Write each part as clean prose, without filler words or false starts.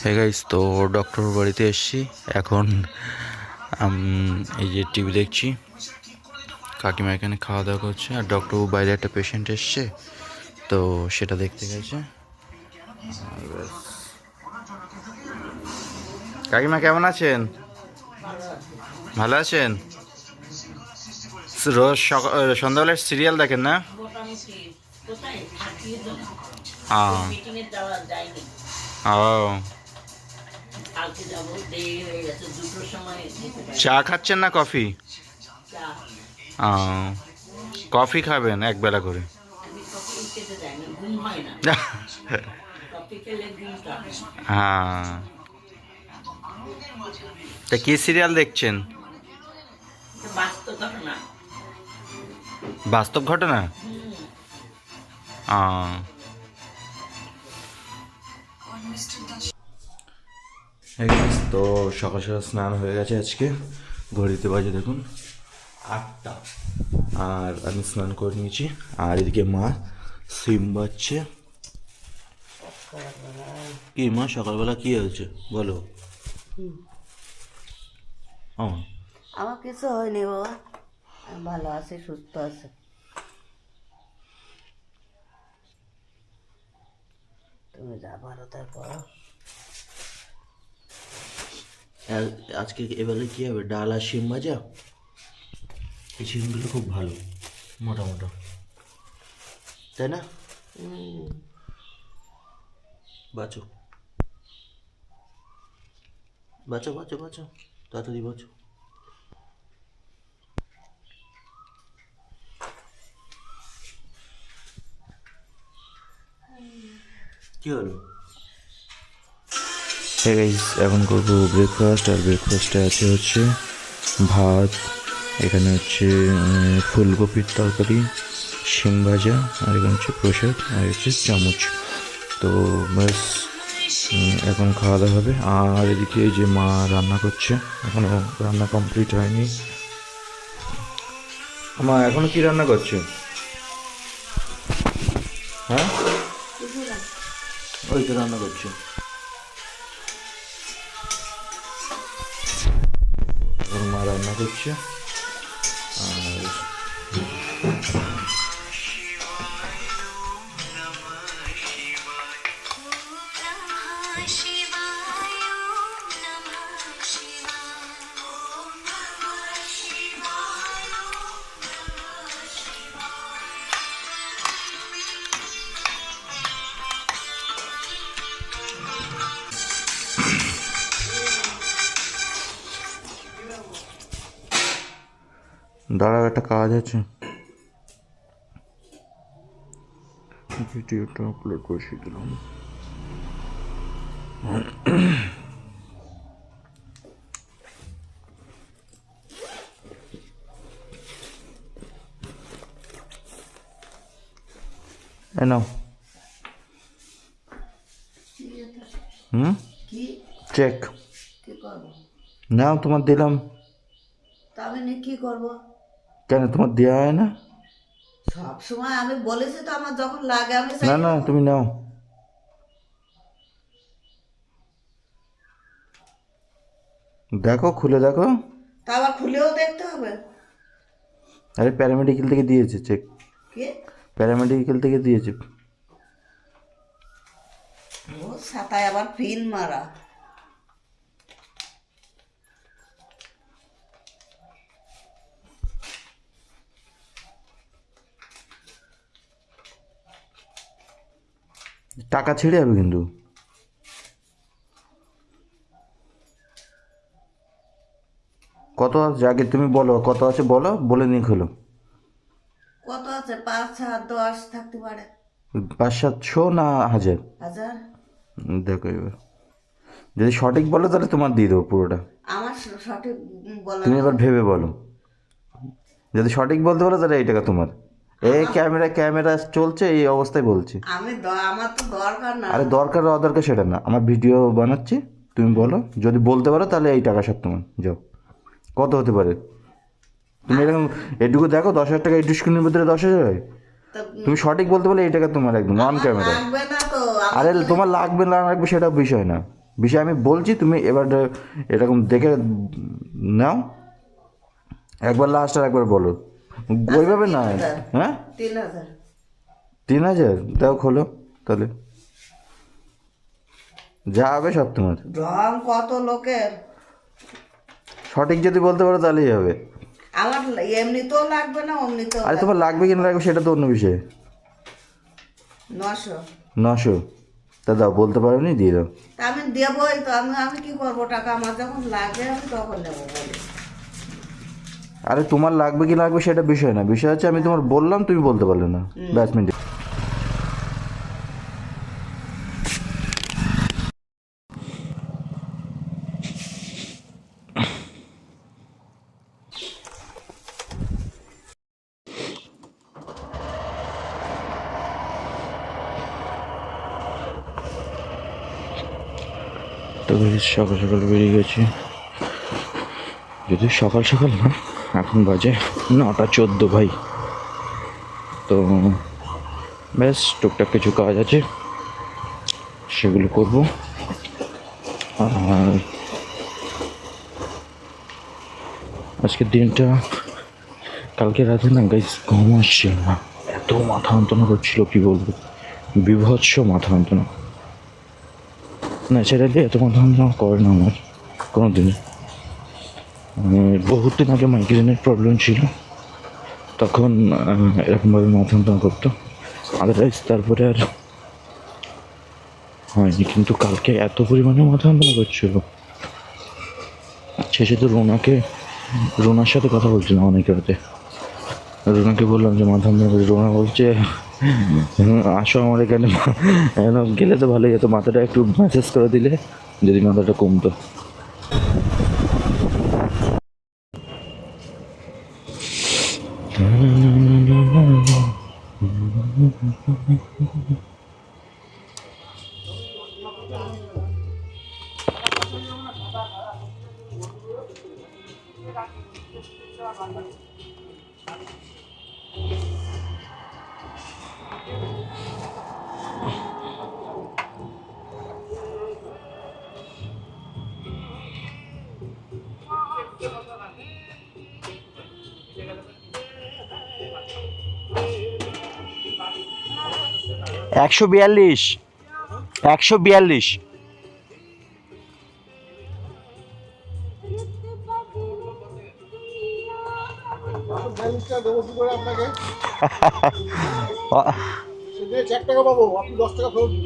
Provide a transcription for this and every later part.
হ্যাঁ গাইস, তো ডক্টর বাড়িতে এসেছি এখন। এই যে টিভি দেখছি, কাকিমা এখানে খাওয়া দাওয়া করছে, আর ডক্টর বাইরে একটা পেশেন্ট এসছে, তো সেটা দেখতে গেছে। কাকিমা কেমন আছেন? ভালো আছেন? রোজ সন্ধ্যাবেলায় সিরিয়াল দেখেন না? ও, চা খাচ্ছেন না কফি? কফি খাবেন এক বেলা করে। হ্যাঁ, তা কি সিরিয়াল দেখছেন? বাস্তব ঘটনা। তো সকাল সকাল স্নান হয়ে গেছে আজকে, ঘড়িতে বাজে দেখুন 8টা, আর আমি স্নান করে নিয়েছি। আর এদিকে মা সিম বাচ্ছে। কি মা, সকালবেলা কি হয়েছে বলো? আমার কিছু হয়নি বাবা, আমি ভালো আছি, সুস্থ আছি। তুমি যা পারো তাই করো। আজকে এবারে কি হবে, ডাল আর শিম ভাজা। এই শিমগুলো খুব ভালো, মোটা মোটা, তাই না? বাঁচো বাঁচো বাঁচো বাঁচো, তাড়াতাড়ি বাঁচো। কি হলো? এখন করবো ব্রেকফাস্ট, আর ব্রেকফাস্টে আছে হচ্ছে ভাত, এখানে হচ্ছে ফুলকপির তরকারি, শিম ভাজা, আর এখানে হচ্ছে প্রসাদ, আর হচ্ছে চামচ। তো ব্যাস, এখন খাওয়া দাওয়া হবে। আর এদিকে এই যে মা রান্না করছে, এখনও রান্না কমপ্লিট হয়নি। মা এখনো কি রান্না করছে? হ্যাঁ, ওই তো রান্না করছে। এখন মা রান্না করছে। আর দাঁড়াও, একটা কাজ আছে, ভিডিওটা আপলোড বসিয়ে দিলাম। নাও, চেক নাও, তোমার দিলাম। তা আমি নিয়ে কি করবো? কেন তোমার দেওয়া হয় না? সব সময় আমি বলেছি তো, আমার যখন লাগে আমি না না, তুমি নাও। দেখো, খুলে দেখো। তা আবার খুলেও দেখতে হবে? আরে প্যারামেডিকেল থেকে দিয়েছে চেক, কি প্যারামেডিকেল থেকে দিয়েছে। ও ছাতায় আবার পিন মারা। টাকা ছেড়ে যাবে কিন্তু। কত আছে আগে তুমি বলো, কত আছে বলো, বলে নিয়ে খোলো। কত আছে? 5, 7, 10 থাকতে পারে। 500-700 না 1000? 1000। দেখো এবার, যদি সঠিক বলো তাহলে তোমার দিয়ে দেবো পুরোটা। আমার সঠিক বলা। তুমি এবার ভেবে বলো, যদি সঠিক বলতে বলো তাহলে এই টাকা তোমার। এই ক্যামেরা ক্যামেরা চলছে, এই অবস্থায় বলছি। আমার তো দরকার না। আরে দরকার অদরকার সেটা না, আমার ভিডিও বানাচ্ছি, তুমি বলো, যদি বলতে পারো তাহলে এই টাকা সব তোমার। যাও, কত হতে পারে? তুমি এরকম এটুকু দেখো, 10,000 টাকা এই স্ক্রিনের ভিতরে 10,000 হয়। তুমি সঠিক বলতে বলে এই টাকা তোমার, একদম অন ক্যামেরা। লাগবে না তো, আরে তোমার লাগবে না লাগবে সেটা বিষয় না, বিষয় আমি বলছি তুমি এবার এরকম দেখে নাও, একবার লাস্ট আর একবার বলো, ওইভাবে না। হ্যাঁ 3,000। 3,000 দাও, খোলো তাহলে, যা হবে সব তোমার। রং কত লোকের, সঠিক যদি বলতে পারো তাহলেই হবে। আমার এমনিতেও লাগবে না অমনিতেও আরে তোমার লাগবে কি না লাগবে সেটা তো অন্য বিষয়। 900। 900 তা দাও, বলতে পারো নি, দিয়ে দাও। তা আমি দেবোই তো, আমি আমি কি করবো, টাকা আমার যখন লাগে আমি তখন নেবো বলি। আরে তোমার লাগবে কি লাগবে সেটা বিষয় না, বিষয় হচ্ছে আমি তোমার বললাম তুমি বলতে পারলে না, ব্যাস মিনিট। তো সকাল সকাল বেরিয়ে গেছি, যদি সকাল সকাল না, এখন বাজে 9:14 ভাই। তো ব্যাস টুকটাক কিছু কাজ আছে, সেগুলো করব। আর আজকের দিনটা, কালকে রাতে না গাইস ঘুম আসছে না, এত মাথা যন্ত্রণা করছিল কি বলবো, বিভৎস মাথা যন্ত্রণা। ন্যাচারালি এত মাথা যন্ত্রণা করে না আমার কোনো দিনে। বহুত দিন আগে মাইগ্রেনের প্রবলেম ছিল, তখন এরকমভাবে মাথা যন্ত্রণা করতো, আদারওয়াইজ তারপরে আর হয়নি। কিন্তু কালকে এত পরিমাণে মাথা যন্ত্রণা করছিল, শেষে তো রোনার সাথে কথা বলছিলাম অনেক রাতে, রোনাকে বললাম যে মাথা যন্ত্রণা করছে, রোনা বলছে আসো আমার এখানে, গেলে তো ভালোই হতো, মাথাটা একটু ম্যাসেজ করে দিলে যদি মাথাটা কমতো। একশো 42 দেবো কি করে আপনাকে? 4 টাকা পাবো, আপনি 10 টাকা ফেরত দিন।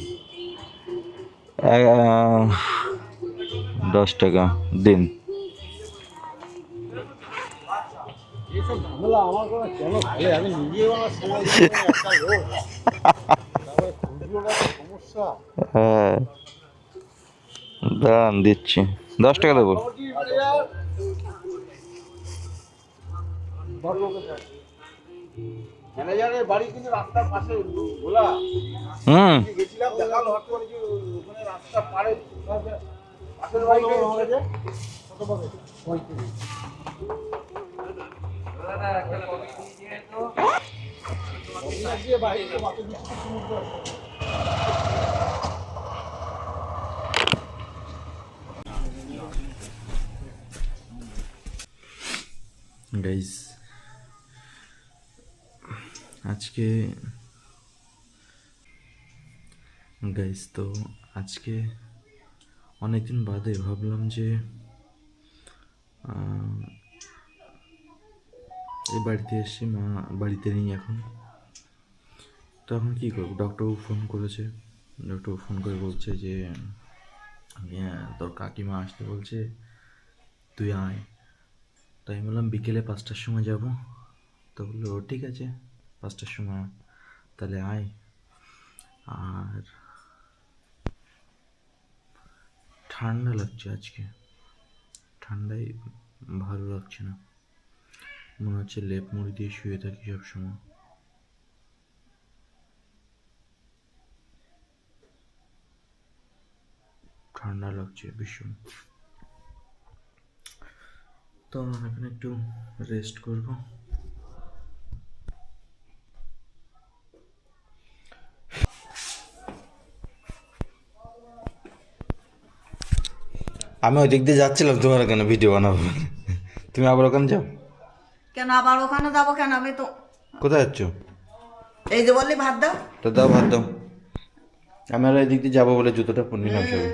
10 টাকা দিন। এসব ঝামেলা আমার কোনো কেন ভালো, আমি নিজেও আমার সময় দিয়ে একটা লোক, তারপরে খুচরোটা তো সমস্যা। হ্যাঁ দাঁড়ান দিচ্ছি, 10 টাকা দেবো। ম্যানেজারের বাড়ি কিন্তু রাস্তার পাশে খোলা, গেছিলাম দেখালো, হঠাৎ করে যে ওখানে রাস্তার পাড়ে পাশের বাড়িতে কত পাবে 35। গাইস তো আজকে অনেকদিন বাদে ভাবলাম যে এই বাড়িতে এসেছি, মা বাড়িতে নেই এখন, তো এখন কী করবো। ডক্টরবাবু ফোন করেছে, ডক্টরবাবু ফোন করে বলছে যে তোর কাকিমা আসতে বলছে, তুই আয়। তাই আমি বললাম বিকেলে 5টার সময় যাব। তো বললো ঠিক আছে 5টার সময় তাহলে আয়। আর ঠান্ডা লাগছে আজকে, ঠান্ডায় ভালো লাগছে না, মনে হচ্ছে লেপ মুড়ি দিয়ে শুয়ে থাকি সবসময়। ঠান্ডা লাগছে ভীষণ। তো এখন একটু রেস্ট করবো। আমি ওই দিক দিয়ে যাচ্ছিলাম তোমার ওখানে ভিডিও বানাবো, তুমি আবার ওখানে যাও। কেন আবার ওখানে যাবো কেন? আমি তো কোথায় যাচ্ছ? এই যে বললি ভাত দাও। তো দাও ভাত দাও। আমি আর এই দিক দিয়ে যাবো বলে জুতোটা পরে নিলাম সবাই,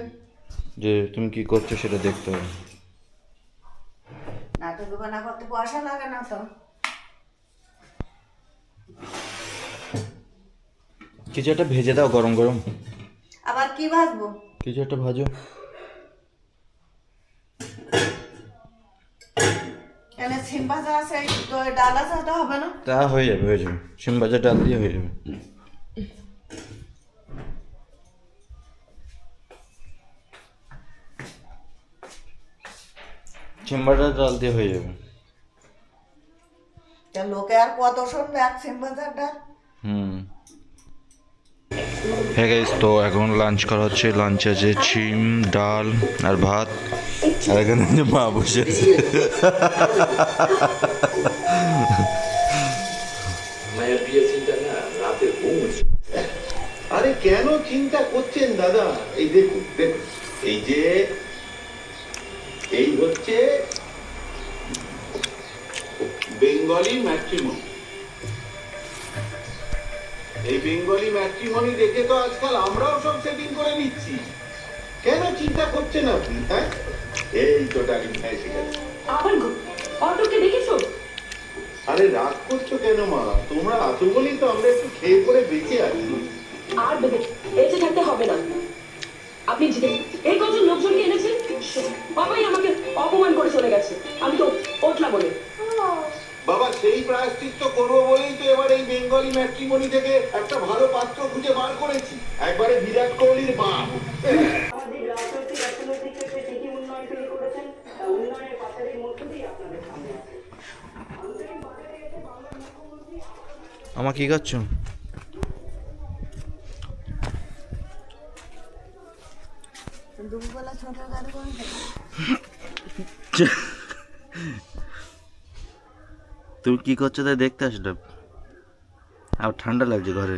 যে তুমি কি করছো সেটা দেখতে হবে। নাটক না করতে পয়সা লাগে না তো। কিছু একটা ভেজে দাও গরম গরম, আবার কি ভাজবো? কিছু একটা ভাজো। কেন সিম ভাজা আছে, তো ডাল আছে, ওটা হবে না? তা হয়ে যাবে, হয়ে যাবে, শিম ভাজা ডাল দিয়ে হয়ে যাবে। শিম ভাজা ডাল দিয়ে হয়ে যাবে। তা লোকে আর কত শুনবে এক সিম ভাজার ডাল? হ্যাঁ গাইস, তো এখন লাঞ্চ করা হচ্ছে। লাঞ্চে আছে শিম, ডাল আর ভাত, আর এখানে যে মা বসে আছে। আরে কেন চিন্তা করছেন দাদা? এই দেখুন দেখুন, এই যে এই হচ্ছে বেঙ্গলি ম্যাট্রিমনি। এই বেঙ্গলি ম্যাট্রিমনি দেখে তো আজকাল আমরাও সব সেটিং করে নিচ্ছি। কেন চিন্তা করছেন আপনি? হ্যাঁ, এই তো ডালিম ভাই এসে গেছে। আবার অটোকে দেখেছো? আরে রাগ করছো কেন মা? তোমরা আছো বলেই তো আমরা একটু খেয়ে পরে বেঁচে আছি। আর বেঁচে থাকতে হবে না। আপনি জিতে এই কজন লোকজনকে এনেছেন, বাবাই আমাকে অপমান করে চলে গেছে, আমি তো ওঠলা বলে। বাবা, সেই প্রায়শ্চিত্ত করবো বলেই তো এবার এই বেঙ্গলি ম্যাট্রিমনি থেকে একটা ভালো পাত্র খুঁজে বার করেছি, একবারে বিরাট কোহলির বাপ। আমাদের রাজনৈতিক অর্থনৈতিক ক্ষেত্রে ঠিকই উন্নয়ন তিনি করেছেন, উন্নয়নের পাশারের মধ্য দিয়ে আপনাদের সামনে আছে। আমার কি করছো? দুপুরবেলা ছোট গাড়ি করে তুমি কি করছো তাই দেখতে আসলাম, আর ঠান্ডা লাগছে ঘরে।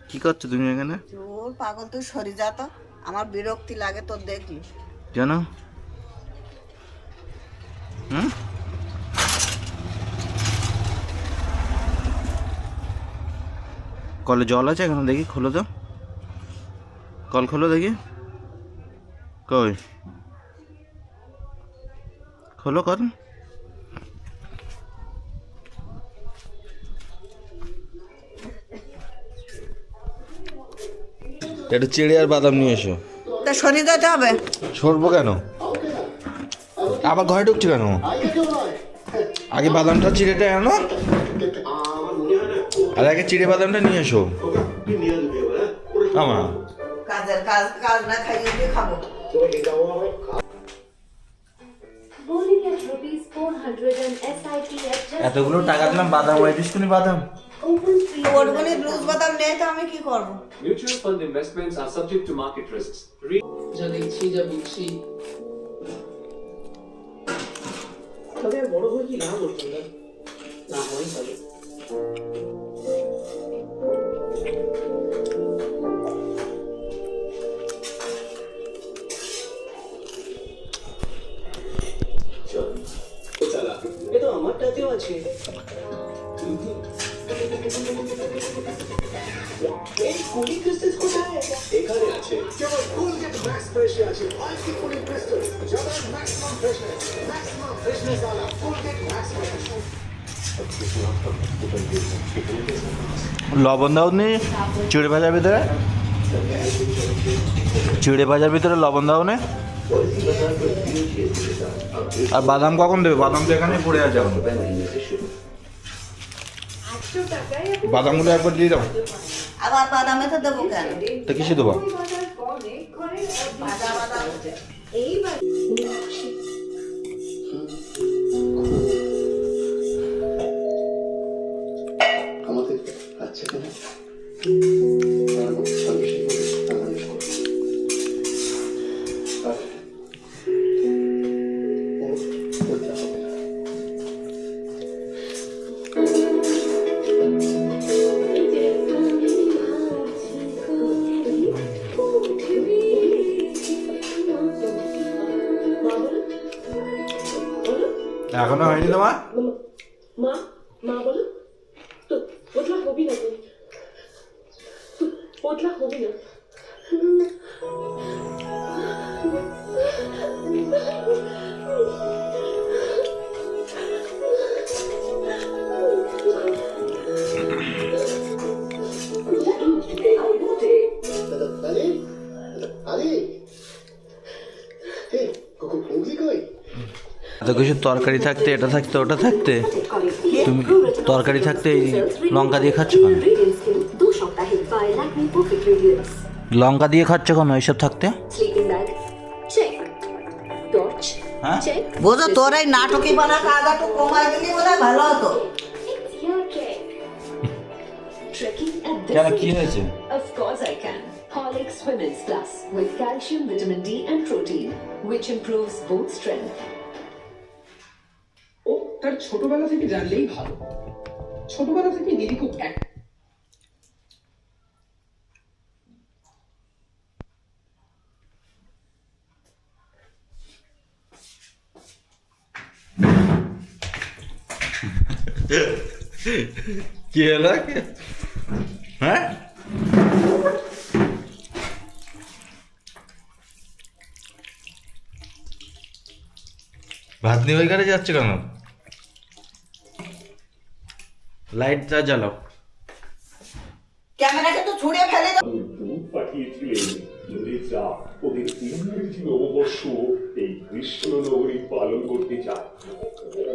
কি করছো তুমি এখানে? চোর পাগল, তুই সরি যা তো, আমার বিরক্তি লাগে তোর দেখলি। কেন? কলে জল আছে এখানে? দেখি, খোলো তো, কল খোলো দেখি। কই খোলো কর। একটু চিড়ে আর বাদাম নিয়ে এসো। তা সরি যেতে হবে। সরবো কেন? আবার ঘরে ঢুকছি কেন? আগে বাদামটা চিড়েটা আনো, আর আগে চিড়ে বাদামটা নিয়ে এসো। আমার কাজের কাজ না খাইয়ে দিয়ে খাবো। এতগুলো টাকা দিলাম, বাদাম ওয়াই দিসনি বাদাম। ওরগুলি ব্লুজ বাদাম নেই তো আমি কি করবো? Mutual fund investments are subject to market risks. যা দেখছি যা বুঝছি, তবে আর বড় হয়ে কি লাভ হচ্ছে না? না হয় ভালো। এ তো আমার টাতেও আছে। এই কুলি ক্রিস্টালস কোথায়? এখানে আছে। কেবল কোলগেট ম্যাক্স ফ্রেশ আছে। আইসি কুলি ক্রিস্টালস, যারা ম্যাক্সিমাম ফ্রেশনেস, ম্যাক্সিমাম ফ্রেশনেস वाला কোলগেট ম্যাক্স ফ্রেশ। লবণ দাও নি চিড়ে ভাজার ভিতরে, চিড়ে ভাজার ভিতরে লবণ দাও নে। আর বাদাম কখন দেবে? বাদাম তো এখানে পড়ে আছে এখন। বাদামগুলো একবার দিয়ে দাও। আবার বাদামে তো দেবো কেন? তা কিসে দেবো? ভাজা বাদাম। আমাদের আচ্ছা কেন? এখনো হয়নি তোমার? মা মা বলো তো পতলা হবি না তুই, পতলা হবি না। আরে আরে হে কোকো পৌঁছে কই? এত কিছু তরকারি থাকতে, এটা থাকতে, ওটা থাকতে, তুমি তরকারি থাকতে এই লঙ্কা দিয়ে খাচ্ছ কেন? লঙ্কা দিয়ে খাচ্ছ কেন এইসব থাকতে? হ্যাঁ বোঝো তোর এই নাটকি বানা কাদাটা কমাই দিলে বোধ ভালো হতো। কেন কি হয়েছে? Of course I can. Horlicks Women's Plus with calcium, vitamin D and protein, which improves both strength. ও তার ছোটবেলা থেকে জানলেই ভালো। ছোটবেলা থেকে দিদি খুব কি হলো? হ্যাঁ ভাত নিয়ে ওইখানে যাচ্ছে কেন? লাইটটা জ্বালাও। ক্যামেরাটা তো ছুঁড়ে ফেলে দাও। পাঠিয়েছিলেন যদি যা ওদের ইংরেজি নববর্ষ এই কৃষ্ণনগরী পালন করতে চায়,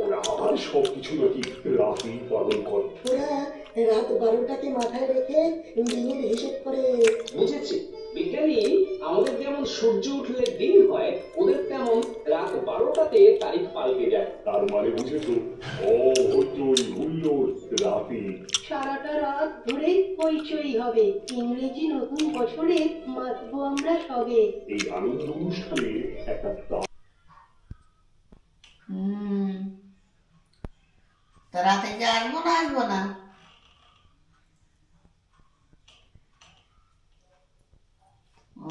ওরা আবার সবকিছু নাকি রাতেই পালন করে। ওরা রাত 12টাকে মাথায় রেখে দিনের হিসেব করে। বুঝেছি, বিজ্ঞানী আমাদের যেমন সূর্য উঠলে দিন হয়, ওদের তেমন রাত 12টাতে তারিখ পাল্টে যায়। তার মানে বুঝেছো, অভদ্রই হুল্লোড় রাতে। সারাটা রাত ধরে হইচই হবে, ইংরেজি নতুন বছরে মাতবো আমরা সবে। এই আনন্দ অনুষ্ঠানে একটা তা রাতে যে আসবো না আসবো না? ও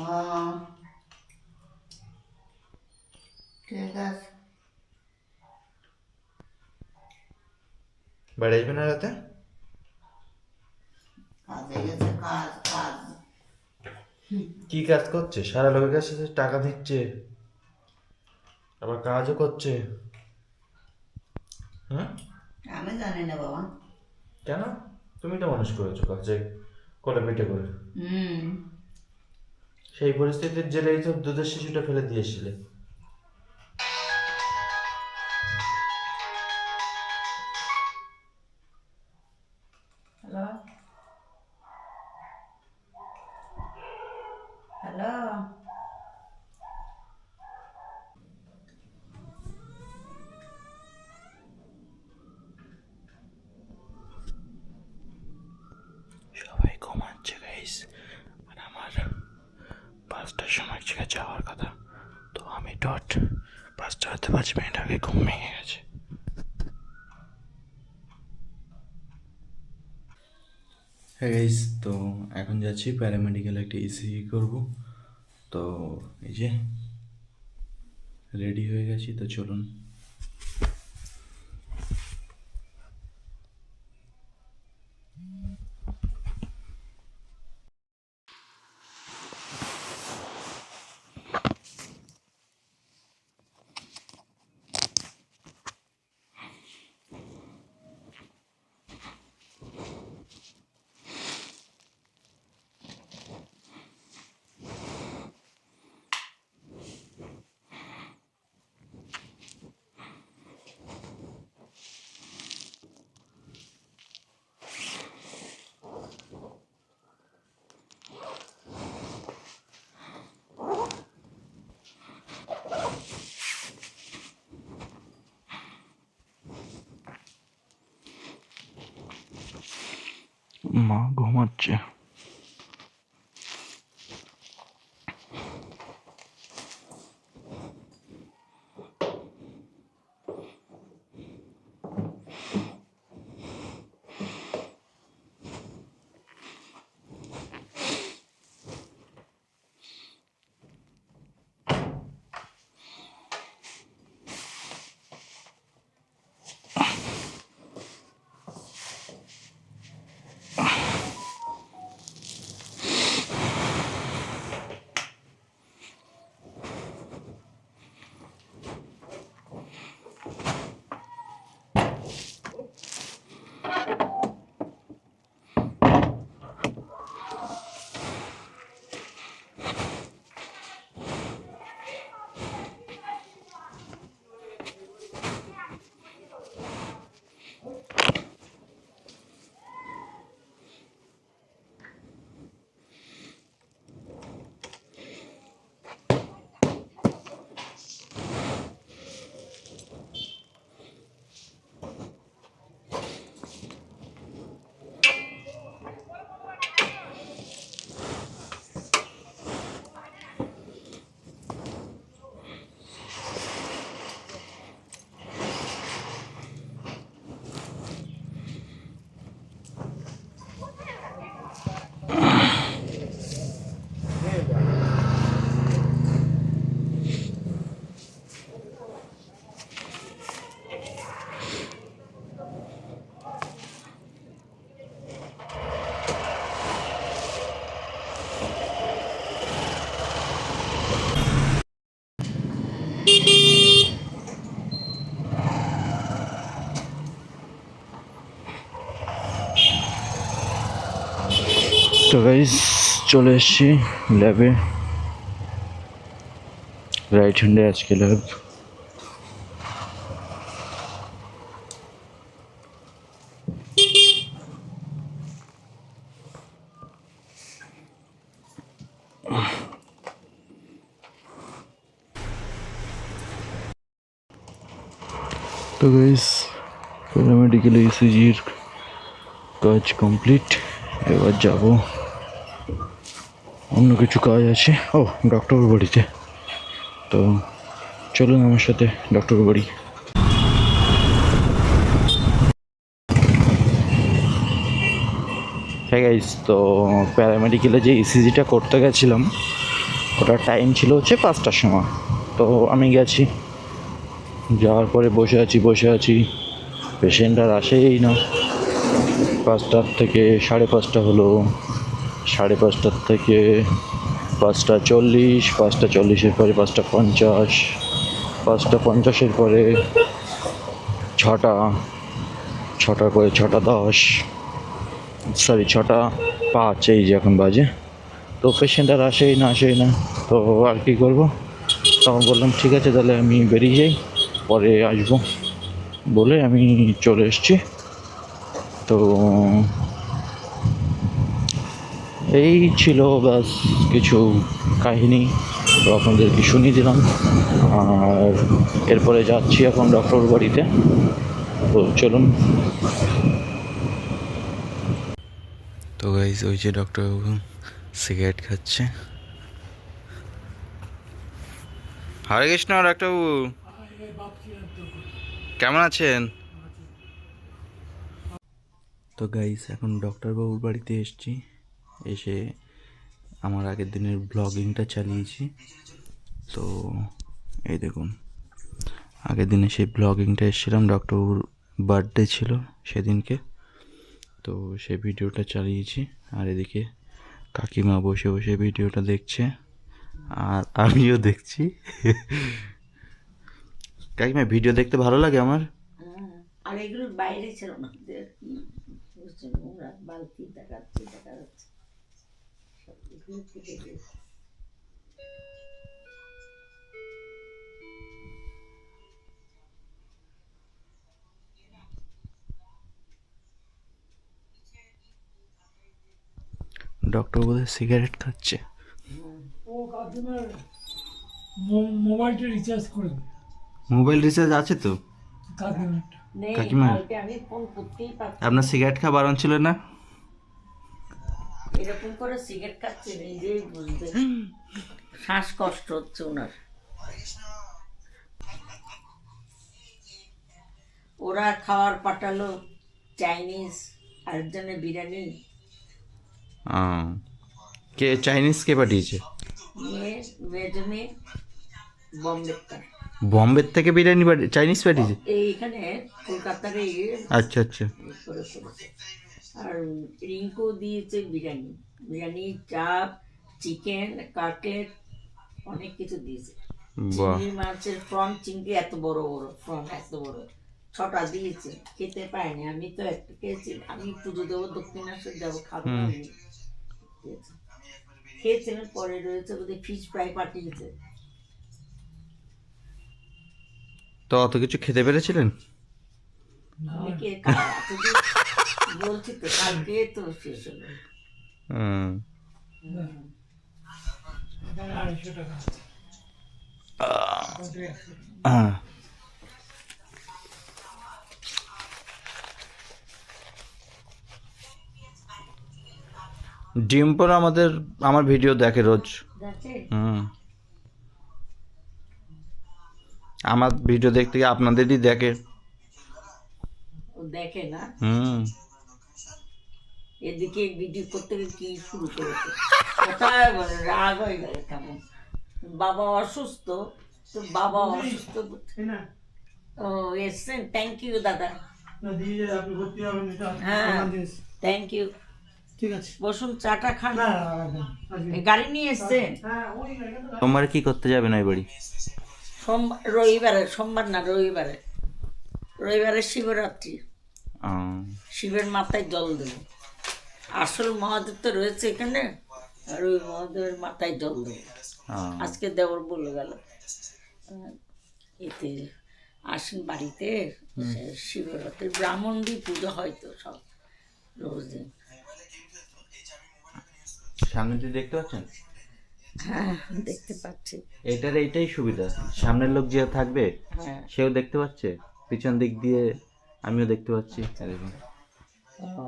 ঠিক আছে। বাড়ি আসবে না রাতে? কাজে গেছে, কাজ কাজ। কি কাজ করছে? সারা লোকের কাছে টাকা দিচ্ছে, আবার কাজও করছে। হুম আমি জানি না বাবা। কেন? তুমি তো মানুষ করেছো কাজে কোলে পেটে করে। সেই পরিস্থিতির জেলেই তো দুধের শিশুটা ফেলে দিয়েছিলে। হ্যালো হ্যালো, সবাই ঘুমাচ্ছে গাইস, আর আমার 5টার সময় ছিল যাওয়ার কথা, তো আমি ডট 5টা হতে 5 মিনিট আগে ঘুম ভেঙে গেছে। হ্যাঁ গাইস, তো এখন যাচ্ছি প্যারামেডিক্যাল একটা ইসিজি করব। তো এই যে রেডি হয়ে গেছি, তো চলুন। মা ঘুমাচ্ছে। গাইস চলে এসেছি ল্যাবে, রাইট হ্যান্ডে আজকে ল্যাব। তো গাইস প্যারামেডিক্যাল ইসিজির কাজ কমপ্লিট, এবার যাব, অন্য কিছু কাজ আছে ডক্টরের বাড়িতে। তো চলুন আমার সাথে ডক্টরের বাড়ি। হ্যাঁ গাইস, তো প্যারামেডিক্যালে যে ইসিজিটা করতে গেছিলাম ওটার টাইম ছিল হচ্ছে 5টার সময়। তো আমি গেছি, যাওয়ার পরে বসে আছি, পেশেন্ট আর আসেই না। 5টার থেকে 5:30 হলো, 5:30 থেকে 5:40, 5:40-এর পরে 5:50, 5:50-এর পরে 6টার পরে 6:10, 6:05 এই যে এখন বাজে। তো পেশেন্ট আর আসেই না। তো আর কি করবো, তখন বললাম ঠিক আছে তাহলে আমি বেরিয়ে যাই, পরে আসবো বলে আমি চলে এসেছি। তো এই ছিল বাস কিছু কাহিনী, তো আপনাদেরকে শুনিয়ে দিলাম। আর এরপরে যাচ্ছি এখন ডক্টর বাড়িতে, তো চলুন। তো গাইস ওই যে ডক্টরবাবু সিগারেট খাচ্ছে। হরে কৃষ্ণ ডাক্তারবাবু, কেমন আছেন? তো গাইস এখন ডক্টরবাবুর বাড়িতে এসেছি, এসে আমার আগের দিনের ব্লগিংটা চালিয়েছি। তো এই দেখুন, আগের দিনে সেই ব্লগিংটা এসেছিলাম, ডক্টরবাবুর বার্থডে ছিল সেদিনকে, তো সেই ভিডিওটা চালিয়েছি। আর এদিকে কাকিমা বসে বসে ভিডিওটা দেখছে, আর আমিও দেখছি। কাকিমা ভিডিও দেখতে ভালো লাগে আমার। আর এগুলো বাইরে ছিল না, ওরা বালতি দেখা যাচ্ছে সবগুলো কেটে দিয়েছে। ডক্টর বোধহয় সিগারেট খাচ্ছে। ও কাকিমার মোবাইলটা রিচার্জ করবে। মোবাইল রিচার্জ আছে তো কাকিমারটা কাকিমা, আমি ফোন করতেই পারছি। আপনার সিগারেট খাওয়া বারণ ছিল না? এরকম করে সিগারেট খাচ্ছে নিজেই বুঝবে, শ্বাসকষ্ট হচ্ছে ওনার। ওরা খাওয়ার পাঠালো চাইনিজ, আরেকজনের বিরিয়ানি। কে চাইনিজ কে পাঠিয়েছে? মেয়ে বম্বে থেকে বিরিয়ানি চাইনিজ পাঠিয়েছে এইখানে কলকাতারে। আচ্ছা। আর রিঙ্কু দিয়েছে বিরিয়ানি, চাপ, চিকেন, কাটলেট, অনেক কিছু দিয়েছে। চিংড়ি মাছের ফ্রন, চিংড়ি এত বড় ফ্রন, এত বড় 6টা দিয়েছে। খেতে পাইনি, আমি তো একটা খেয়েছি। আমি পুজো দেবো, দক্ষিণেশ্বর যাবো, খাবো না। আমি খেয়েছিলাম, পরে রয়েছে বোধহয় ফিশ ফ্রাই পাঠিয়েছে। তো অত কিছু খেতে পেরেছিলেন? বলছি তো কালকে তো শেষ হলো। 250 টাকা। ডিম্পল আমার ভিডিও দেখে রোজ। আমার ভিডিও দেখতে গিয়ে আপনাদেরই দেখে। দেখে না, এদিকে ভিডিও করতে কি শুরু করেছে, কোথায় বলে রাগ হয়ে গেল কেমন। বাবা অসুস্থ, তো বাবা অসুস্থ। ও এসছেন, থ্যাংক ইউ দাদা। হ্যাঁ থ্যাংক ইউ, ঠিক আছে বসুন, চাটা খান। গাড়ি নিয়ে এসছেন? সোমবার কি করতে যাবেন ওই বাড়ি? সোমবার না, রবিবারে শিবরাত্রি, শিবের মাথায় জল দেব। আসল মহাদেব তো রয়েছে এখানে, আর ওই মহাদেবের মাথায় জল দেবো। আজকে দেবর বলে গেল এতে আসেন বাড়িতে শিবরাত্রি ব্রাহ্মণ দিয়ে পুজো হয় তো সব রোজ দিন। সামনে দিয়ে দেখতে পাচ্ছেন? হ্যাঁ দেখতে পাচ্ছি। এইটাই সুবিধা, সামনের লোক যে থাকবে হ্যাঁ সেও দেখতে পাচ্ছে, পিছন দিক দিয়ে আমিও দেখতে পাচ্ছি। এই দেখুন, ও,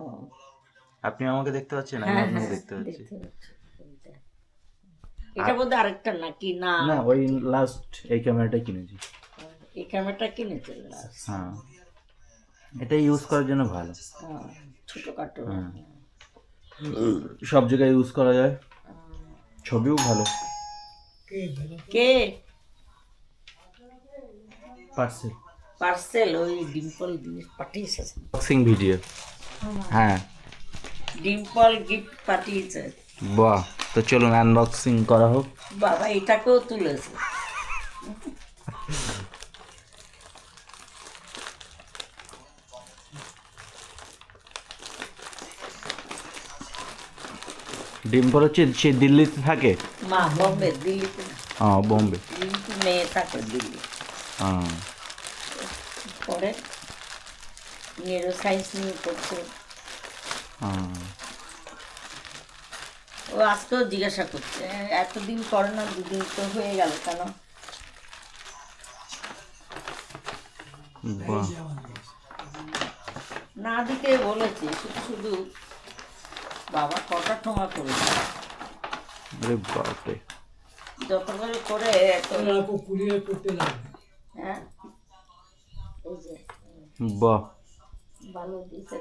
আপনি আমাকে দেখতে পাচ্ছেন, আমি হ্যাঁ আপনাকে হ্যাঁ দেখতে পাচ্ছি। দেখতে পাচ্ছি ওইটা। এটা বোধহয় আরেকটা নাকি না? না, ওই লাস্ট এই ক্যামেরাটাই কিনেছি। এই ক্যামেরাটা কিনেছে last। হ্যাঁ, এটা ইউজ করার জন্য ভালো। ছোটখাটো। হ্যাঁ, সব জায়গায় ইউজ করা যায়, ছবিও ভালো। কে পার্সেল পার্সেল ওই ডিম্পল জিনিস পাঠিয়েছে। Boxing video. হ্যাঁ, ডিম্পল গিফট পাঠিয়েছে। বাহ, তো চলুন আনবক্সিং করা হোক। বাবা এটাকেও তুলেছে। ডিম্পল হচ্ছে সে দিল্লিতে থাকে। মা বম্বে, দিল্লিতে না, বোম্বে। দিল্লিতে মেয়ে থাকে দিল্লি। পরে নিউরো সায়েন্স নিয়ে পড়ছে। ও আজকেও জিজ্ঞাসা করছে এতদিন করে না, দুদিন তো হয়ে গেল কেন? বাহ, না দিতে বলেছে, শুধু শুধু বাবা কটা ঠোঙা করেছে, আরে বাপরে, যত করে এত। কুরিয়ার করতে লাগবে। হ্যাঁ এই যে বাহ, ভালো দিয়েছে,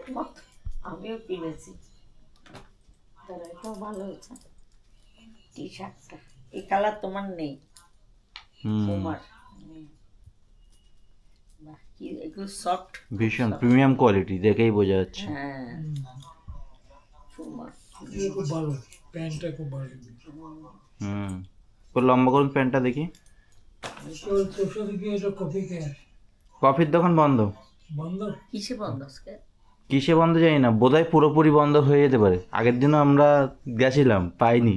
আমিও কিনেছি। তার এটাও ভালো হয়েছে টি শার্টটা। এই কালার তোমার নেই তোমার। বাহ, কি এগুলো সফট, ভীষণ প্রিমিয়াম কোয়ালিটি, দেখেই বোঝা যাচ্ছে। হ্যাঁ তোমার খুব ভালো, প্যান্টটা খুব ভালো। তো লম্বা করুন প্যান্টটা দেখি। তোর সাথে কি এটা কপি ক্যাশ কফির দোকান বন্ধ। বন্ধ? কিসে বন্ধ আজকে? কিসে বন্ধ জানি না, বোধহয় পুরোপুরি বন্ধ হয়ে যেতে পারে। আগের দিনও আমরা গেছিলাম, পাইনি।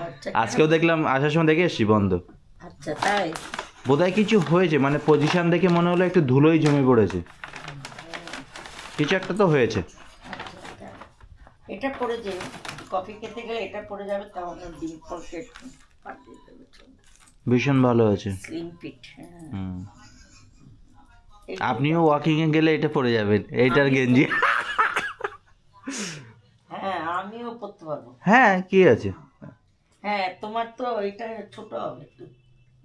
আচ্ছা আজকেও দেখলাম, আসার সময় দেখে এসছি বন্ধ। আচ্ছা তাই? বোধহয় কিছু হয়েছে, মানে পজিশন দেখে মনে হলো একটু ধুলোই জমে পড়েছে, কিছু একটা তো হয়েছে। এটা পড়ে যে কফি খেতে গেলে এটা পড়ে যাবে, তাহলে ডিম্পলকে পাঠিয়ে দেবে। ভীষণ ভালো হয়েছে। Slim fit. আপনিও ওয়াকিং এ গেলে এটা পরে যাবেন, এইটার গেঞ্জি। হ্যাঁ আমিও পড়তে পারবো। হ্যাঁ, কি আছে। হ্যাঁ তোমার তো এটা ছোট হবে একটু,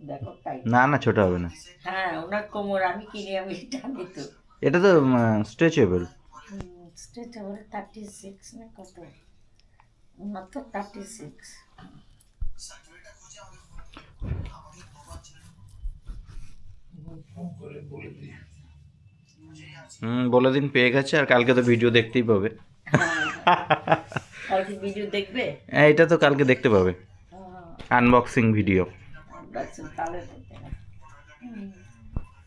দেখো তাই। না না, ছোট হবে না। হ্যাঁ ওনার কোমর আমি কিনে আমি জানি তো। এটা তো স্ট্রেচেবল। স্ট্রেচেবল 36 না কত? ওনার তো 36। বলে দিন পেয়ে গেছে, আর কালকে তো ভিডিও দেখতেই পাবে। কালকে ভিডিও দেখবে? হ্যাঁ, এটা তো কালকে দেখতে পাবে, আনবক্সিং ভিডিও। তাহলে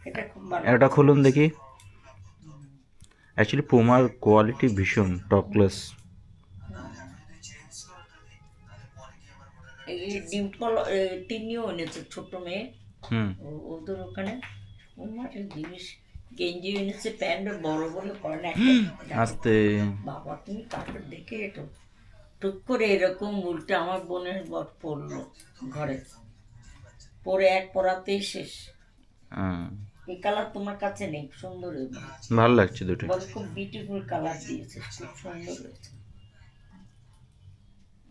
এটা খুব ভালো। এটা খুলুন দেখি। অ্যাকচুয়ালি পুমার কোয়ালিটি ভীষণ টপ ক্লাস। এই ডিম্পল তিনিও এনেছে, ছোট মেয়ে, ওদের ওখানে পুমার জিনিস, গেঞ্জি এনেছে, প্যান্ট বড় বলে পরে না। আস্তে বাবা তুমি কাপড় দেখে এটা টুক করে এরকম উল্টে আমার বোনের বর পরলো ঘরে, পরে এক পরাতেই শেষ। এই কালার তোমার কাছে নেই, সুন্দর হয়েছে, ভালো লাগছে দুটো। বলে খুব বিউটিফুল কালার দিয়েছে, খুব সুন্দর হয়েছে।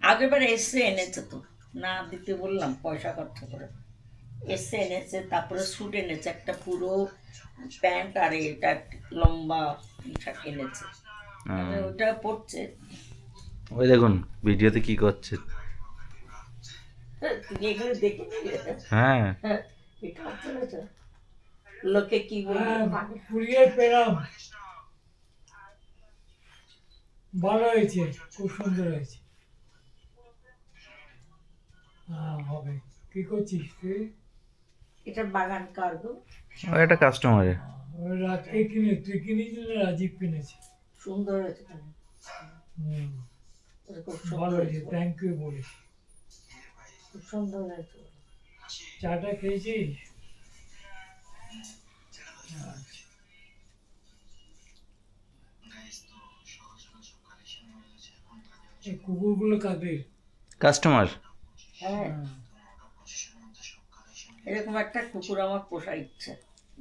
আগেরবার এসে এনেছে তো, না দিতে বললাম পয়সা খরচ করে, এসে এনেছে। তারপরে স্যুট এনেছে একটা, পুরো প্যান্ট আর এটা লম্বা টি শার্ট এনেছে, ওটা পড়ছে। ওই দেখুন ভিডিওতে কি করছে। তুমি এগুলো দেখে নিলে? হ্যাঁ, এটা চলেছে, লোকে কি বলবে? কুরিয়ার পেলাম, ভালো হয়েছে, খুব সুন্দর হয়েছে। হবে। কি করছিস তুই? এটা বাগান কার্গো। এটা কাস্টমারের। তুই কিনেছিস না রাজীব কিনেছে? সুন্দর হয়েছে। হুম, খুব ভালো সুন্দর হয়েছে, হয়েছে, থ্যাংক ইউ বলিস। খুব সুন্দর হয়েছে। চাটা খেয়েছিস? এই কুকুরগুলো কাদের? কাস্টমার। হ্যাঁ, এরকম একটা কুকুর আমার পোষার ইচ্ছা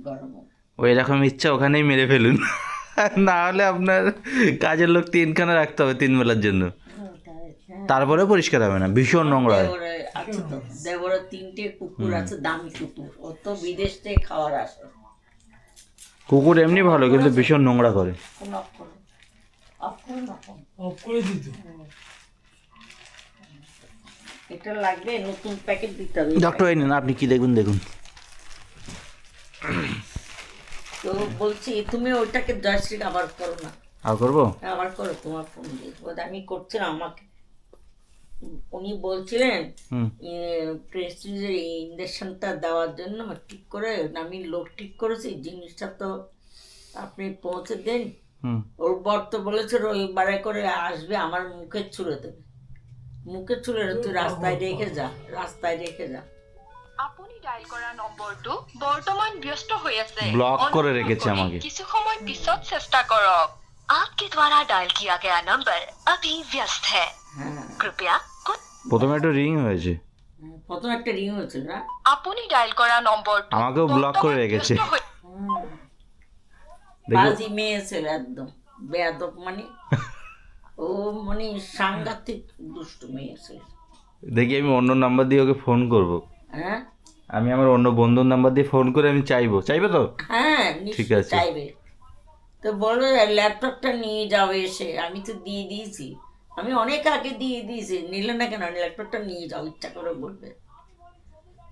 গরমে। ওই রকম ইচ্ছা ওখানেই মেরে ফেলুন, না হলে আপনার কাজের লোক 3খানা রাখতে হবে 3 বেলার জন্য, তারপরে পরিষ্কার হবে না, ভীষণ নোংরা হয়। দেবরে আছে তো, দেবরে 3টে কুকুর আছে, দামি কুকুর, ও তো বিদেশ থেকে খাওয়ার আসে। কুকুর এমনি ভালো, কিন্তু ভীষণ নোংরা করে। কোন অক্ষরে অক্ষর না কোন। অফ করে দিত। এটা লাগবে, নতুন প্যাকেট দিতে হবে। ডক্টর এই নেন, আপনি কি দেখবেন দেখুন। তো বলছি তুমি ওইটাকে জয়শ্রী আবার করো না, আর করবো? আবার করো, তোমার ফোন দিয়ে আমি করছিলাম, আমাকে উনি বলছিলেন প্রেস্টিজের ইঞ্জেকশনটা দেওয়ার জন্য ঠিক করে, আমি লোক ঠিক করেছি, জিনিসটা তো আপনি পৌঁছে দেন। ওর বর তো বলেছে রবিবারে করে আসবে, আমার মুখে ছুঁড়ে দেবে, মুখে ছুঁড়ে তুই রাস্তায় রেখে যা, রাস্তায় রেখে যা। আপুনি ডায়াল কৰা নম্বৰটো বৰ্তমান ব্যস্ত হৈ আছে। ব্লক করে রেখেছে আমাকে। কিছু সময় পিছত চেষ্টা কৰক। आपके द्वारा डायल किया गया नंबर अभी व्यस्त है। कृपया कुछ। প্রথমে একটা রিং হয়েছে, প্রথম একটা রিং হয়েছিল না, আপুনি ডায়াল কৰা নম্বৰটো আমাকেও ব্লক করে রেখেছে। বাজি মেয়ে ছিল একদম বেয়াদব, মানে ও মানে সাংঘাতিক দুষ্টু মেয়ে ছিল। দেখি আমি অন্য নাম্বার দিয়ে ওকে ফোন করব। হ্যাঁ, আমি আমার অন্য বন্ধুর নাম্বার দিয়ে ফোন করে আমি চাইবে তো? হ্যাঁ ঠিক নিশ্চয়ই আছে। চাইবে তো, বলো ল্যাপটপটা নিয়ে যাও এসে, আমি তো দিয়ে দিয়েছি, আমি অনেক আগে দিয়ে দিয়েছি, নিলে না কেন, ল্যাপটপটা নিয়ে যাও, ইচ্ছা করে বলবে,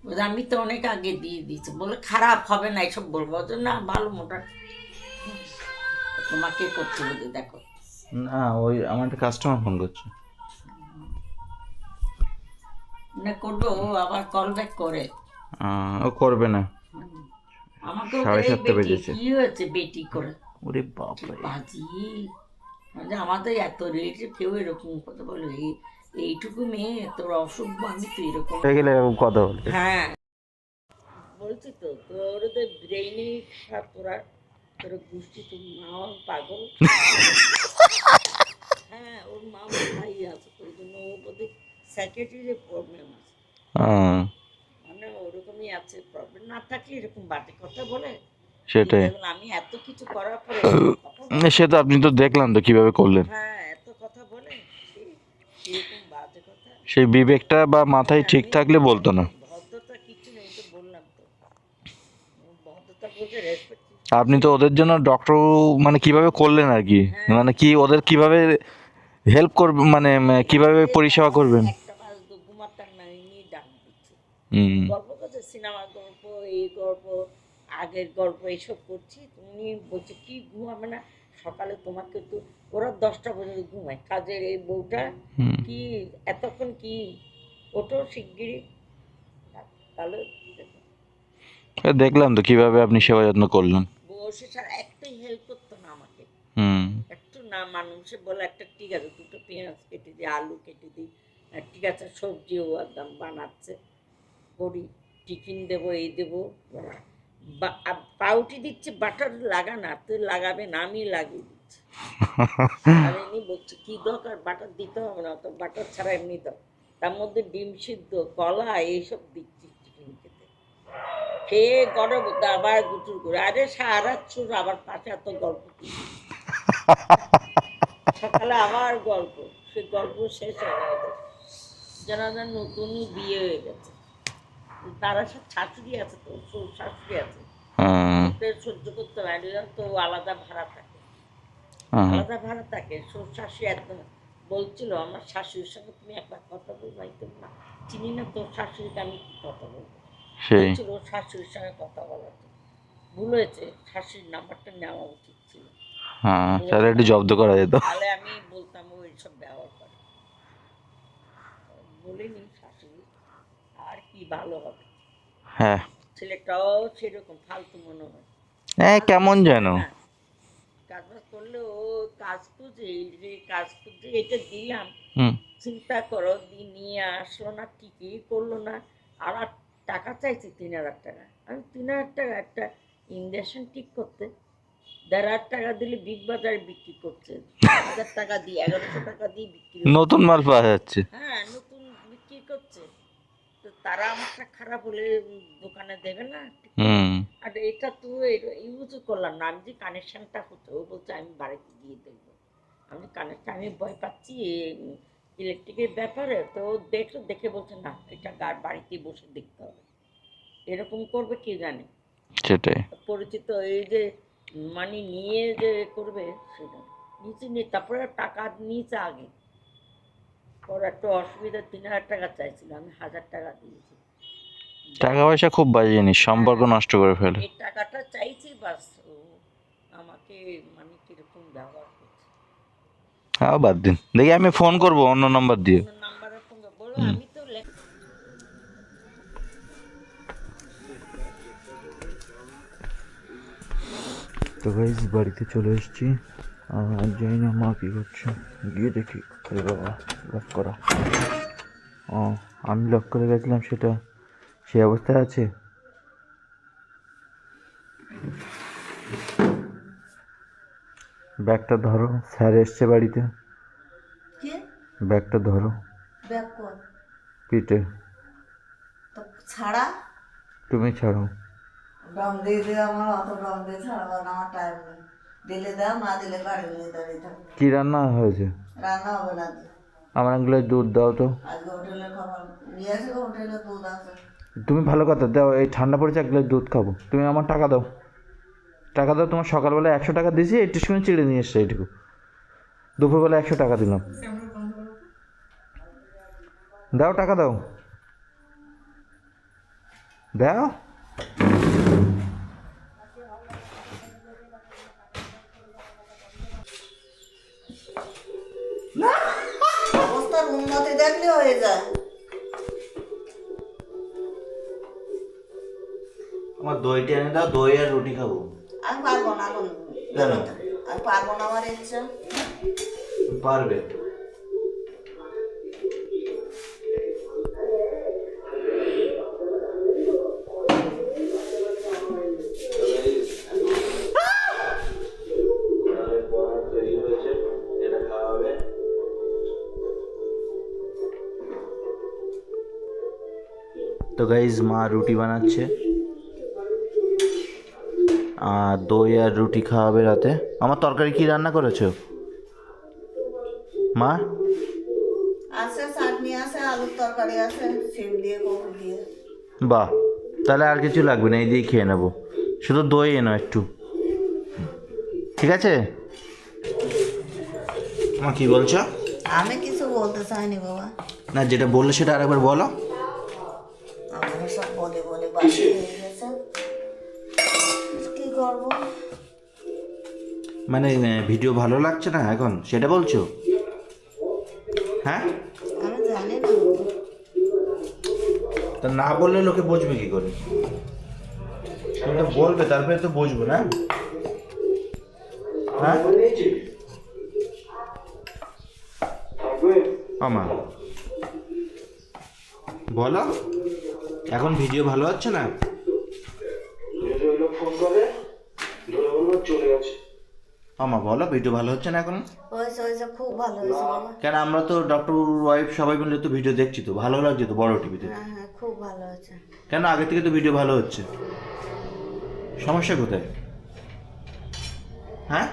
বলবে, আমি তো অনেক আগে দিয়ে দিয়েছি, বলে খারাপ হবে না এসব বলবো, তো না ভালো মোটা তোমাকে করতে বলি, দেখো না ওই আমার একটা কাস্টমার ফোন করছে, না করবো, ও আবার কল ব্যাক করে, ও করবে না। আমাকে 7:30 বেজেছে। কি হয়েছে বেটি করে, ওরে বাপরে, বাজি মানে আমাদের এত রিলেটিভ কেউ এরকম কথা বলে, এইটুকু মেয়ে তোর অসভ্য, আমি তো এরকম হয়ে গেলে এরকম কথা বলে। হ্যাঁ বলছি তো, তোর তো ব্রেইনে খারাপ, তোর গোষ্ঠী, তোর মা পাগল। হ্যাঁ, ওর মা ভাই আছে, ওই জন্য ও বোধহয় সাইকেট্রির প্রবলেম আছে, মানে ওরকমই আছে, প্রবলেম না থাকলে এরকম বাজে কথা বলে। সেটাই, আমি এত কিছু করার পরে সে তো আপনি তো দেখলাম তো কিভাবে করলেন। হ্যাঁ এত কথা বলে, এরকম বাজে কথা। সেই বিবেকটা বা মাথায় ঠিক থাকলে বলতো না। ভদ্রতা কিছু নেই, তো বললাম তো, ভদ্রতা বলতে রেসপেক্ট। আপনি তো ওদের জন্য ডক্টর মানে কিভাবে করলেন আর কি, মানে কি ওদের কিভাবে হেল্প করবেন, মানে কিভাবে পরিষেবা করবেন। একটা মাস ঘুমাতাম না, এমনি ডাক দিচ্ছে, হুম, গল্প করছে, সিনেমার গল্প, এই গল্প, আগের গল্প, এইসব করছি, তুমি বলছে কি ঘুমাবে না, সকালে তোমাকে তো ওরা 10টা পর্যন্ত ঘুমায়, কাজের এই বউটা কি এতক্ষণ কি, ওঠো শিগগিরই, তাহলে দেখলাম তো কিভাবে আপনি সেবা যত্ন করলেন। বসে ছাড়া একটাই হেল্প করতো না আমাকে, হুম, একটু না, মানুষে বলে একটা ঠিক আছে, 2টো পেঁয়াজ কেটে দিই, আলু কেটে দিই, ঠিক আছে সবজিও একদম বানাচ্ছে, করি, টিফিন দেবো, এই দেবো, পাউটি দিচ্ছে, বাটার লাগা না, তুই লাগাবে না, আমি লাগিয়ে দিচ্ছি, আর এমনি বলছে কি দরকার বাটার দিতে হবে না, তো বাটার ছাড়া এমনি দাও, তার মধ্যে ডিম সিদ্ধ, কলা, এইসব দিচ্ছি টিফিন খেতে, খেয়ে গরম হতো, আবার গুটুর করে, আরে সারা চুর, আবার পাশে এত গল্প কি, সকালে আবার গল্প, সে গল্প শেষ হয়ে গেছে, যেন নতুনই বিয়ে হয়ে গেছে, তারা সব শাশুড়ি আছে, তো শাশুড়ি আছে, সহ্য করতে পারে তো, আলাদা ভাড়া থাকে, আলাদা ভাড়া থাকে, শাশুড়ি একদম বলছিল, আমার শাশুড়ির সঙ্গে তুমি একবার কথা বলবো, না চিনি না তোর শাশুড়িকে, আমি কি কথা বলবো, বলছিল ওর শাশুড়ির সঙ্গে কথা বলার জন্য, ভুল হয়েছে, শাশুড়ির নাম্বারটা নেওয়া উচিত ছিল, হ্যাঁ তাহলে একটু জব্দ করা যেত, তাহলে আমি বলতাম ও এইসব ব্যবহার করে, বলিনি শাশুড়ি, আর কি ভালো হবে, হ্যাঁ ছেলেটাও সেরকম ফালতু মনে হয়, কেমন যেন কাজ বাজ করলে ও কাজ খুঁজে এটা দিলাম, হুম চিন্তা করো, নিয়ে আসলো না, ঠিকই করলো না। আর টাকা চাইছি 3,000 টাকা। আমি 3,000 টাকা একটা ইঞ্জেকশন ঠিক করতে 1,500 টাকা দিলে বিগ বাজারে বিক্রি করছে, 1,000 টাকা দিয়ে 1,100 টাকা দিয়ে বিক্রি করছে। নতুন মাল পাওয়া যাচ্ছে। হ্যাঁ, নতুন বিক্রি করছে। তো তারা আমারটা খারাপ হলে দোকানে দেবে না। হুম আর এটা তো ইউজ করলাম না, আমি যে কানেকশনটা হতো, ও বলছে আমি বাড়িতে গিয়ে দেখবো। আমি কানেকশন, আমি ভয় পাচ্ছি ইলেকট্রিকের ব্যাপারে। তো দেখে বলছে না, এটা বাড়িতে বসে দেখতে হবে। এরকম করবে কে জানে। সেটাই পরিচিত এই যে মানি নিয়ে যে করবে সেটা নিয়ে তারপরে টাকা নিয়েছে আগে। পরে একটা অসুবিধা, 3,000 টাকা চাইছিল, আমি 1,000 টাকা দিয়েছি। টাকা পয়সা খুব বাজে জিনিস, সম্পর্ক নষ্ট করে ফেলে। এই টাকাটা চাইছি, বাস ও আমাকে মানে কিরকম ব্যবহার করছে। হ্যাঁ বাদ দিন, দেখি আমি ফোন করবো অন্য নাম্বার দিয়ে। নাম্বারে ফোন বলো, আমি তো তো গাইস বাড়িতে চলে এসেছি, আর জানি না মা কী করছে, গিয়ে দেখি। আরে বাবা, লক করা। ও, আমি লক করে গেছিলাম, সেটা সেই অবস্থায় আছে। ব্যাগটা ধরো, স্যার এসছে বাড়িতে। ব্যাগটা ধরো, পিঠে ছাড়া তুমি ছাড়ো। দম দিয়ে দিয়ে আমার অত দম দিয়ে ছাড়াবার আমার টাইম নেই। দিলে দাও, না দিলে গাড়ি নিয়ে দাঁড়িয়ে থাকবে। কি রান্না হয়েছে? রান্না হবে না, আমার এক গ্লাস দুধ দাও তো। আজকে হোটেলে খাবার নিয়ে আসে, হোটেলে দুধ আছে। তুমি ভালো কথা দাও, এই ঠান্ডা পড়েছে, এক গ্লাস দুধ খাবো। তুমি আমার টাকা দাও, টাকা দাও। তোমার সকালবেলা 100 টাকা দিয়েছি, একটু সময় চিড়ে নিয়ে এসছে এইটুকু। দুপুরবেলা 100 টাকা দিলাম, দাও টাকা দাও, দাও। অবস্থার উন্নতি দেখলে হয়ে যায়। আমার দইটা এনে দাও, দই আর রুটি খাবো। আমি পারবো না, কেন? আমি পারবো না, আমার ইচ্ছা। পারবে। তো গাইজ মা রুটি বানাচ্ছে, আর দই আর রুটি খাওয়াবে রাতে। আমার তরকারি কি রান্না করেছো মা? আছে চাটনি, আছে আলুর তরকারি, আছে সিম দিয়ে, কপি দিয়ে। বাহ, তাহলে আর কিছু লাগবে না, এই দিয়ে খেয়ে নেবো। শুধু দই এনো একটু, ঠিক আছে? মা কি বলছো? আমি কিছু বলতে চাইনি বাবা। না, যেটা বললে সেটা আরেকবার বলো। আমার সব বলে বলে বাসি হয়ে গেছে, কি করবো? মানে ভিডিও ভালো লাগছে না এখন, সেটা বলছো? হ্যাঁ, আমি জানি না। তা না বললে লোকে বুঝবে কি করে? তুমি তো বলবে, তারপরে তো বুঝবো না। হ্যাঁ আমা, বলো, এখন ভিডিও ভালো হচ্ছে না? ফোন করে চলে গেছে। আমা বলো, ভিডিও ভালো হচ্ছে না এখন? হয়েছে হয়েছে, খুব ভালো হয়েছে বাবা। কেন, আমরা তো ডক্টর ওয়াইফ সবাই মিলে তো ভিডিও দেখছি, তো ভালো লাগছে তো বড় টিভিতে। হ্যাঁ হ্যাঁ, খুব ভালো হয়েছে। কেন, আগে থেকে তো ভিডিও ভালো হচ্ছে, সমস্যা কোথায়? হ্যাঁ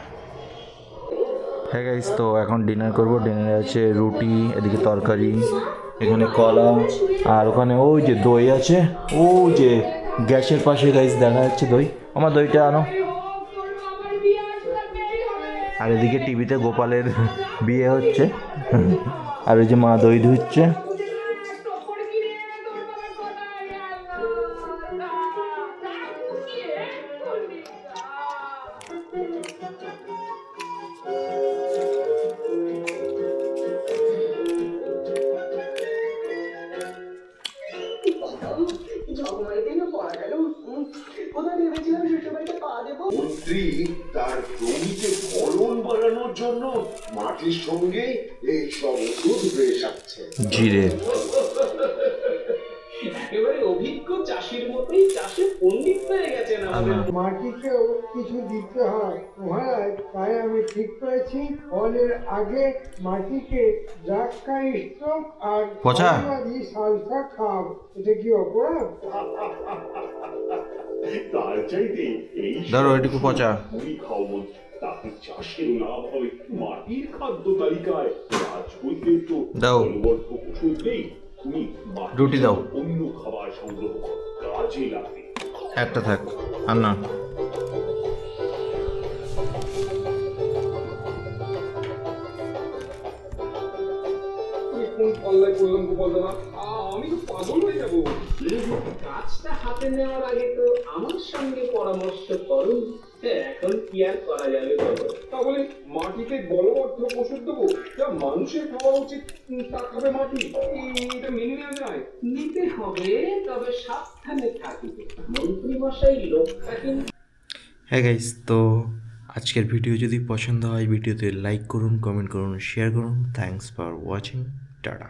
হ্যাঁ গাইস, তো এখন ডিনার করবো। ডিনারে আছে রুটি, এদিকে তরকারি, এখানে কলা, আর ওখানে ওই যে দই আছে, ওই যে গ্যাসের পাশে গাইস দেখা যাচ্ছে দই। আমার দইটা আনো। আর এদিকে টিভিতে গোপালের বিয়ে হচ্ছে, আর ওই যে মা দই ধুচ্ছে। ঝকমারিতে না পড়া গেল, কোথায় ভেবেছিলাম শ্বশুরবাড়িতে পা দেবো, মন্ত্রী তার জমিতে ফলন বাড়ানোর জন্য মাটির সঙ্গে এই সব ওষুধ মেশাচ্ছে। জিরে একেবারে অভিজ্ঞ চাষির মতোই চাষে পণ্ডিত হয়ে গেছেন আমাদের। মাটিকেও কিছু দিতে হয় মহারাজ, তাই আমি ঠিক করেছি ফলের আগে মাটিকে জাক্কা স্টোক আর পচা। সালসা খাওয়াবো। এটা কি অপরাধ? তার চাইতে এই ধরো এটুকু পচা। মুড়ি খাও মন্ত্রী, তাতে চাষের লাভ হবে। মাটির খাদ্য তালিকায় রাজবৈদ্যের তো দাও। বলবর্ধক ওষুধ নেই। তুমি মাটির রুটি দাও। অন্য খাবার সংগ্রহ করো, কাজে লাগবে। একটা থাক আর না। কোন পাল্লায় পড়লাম গোপাল দাদা, আমি তো পাগল হয়ে যাবো। কাজটা হাতে নেওয়ার আগে তো আমার সঙ্গে পরামর্শ করুন। এখন কি আর করা যাবে বলো? তাহলে মাটিতে বলবর্ধক ওষুধ দেবো, যা মানুষের খাওয়া উচিত তা খাবে মাটি, এটা মেনে নেওয়া যায়? নিতে হবে, তবে সাবধানে থাকিবে। মন্ত্রী মশাই লোকটা কিন্তু। হ্যাঁ গাইস, তো আজকের ভিডিও যদি পছন্দ হয় ভিডিওতে লাইক করুন, কমেন্ট করুন, শেয়ার করুন। Thanks for watching. টাটা।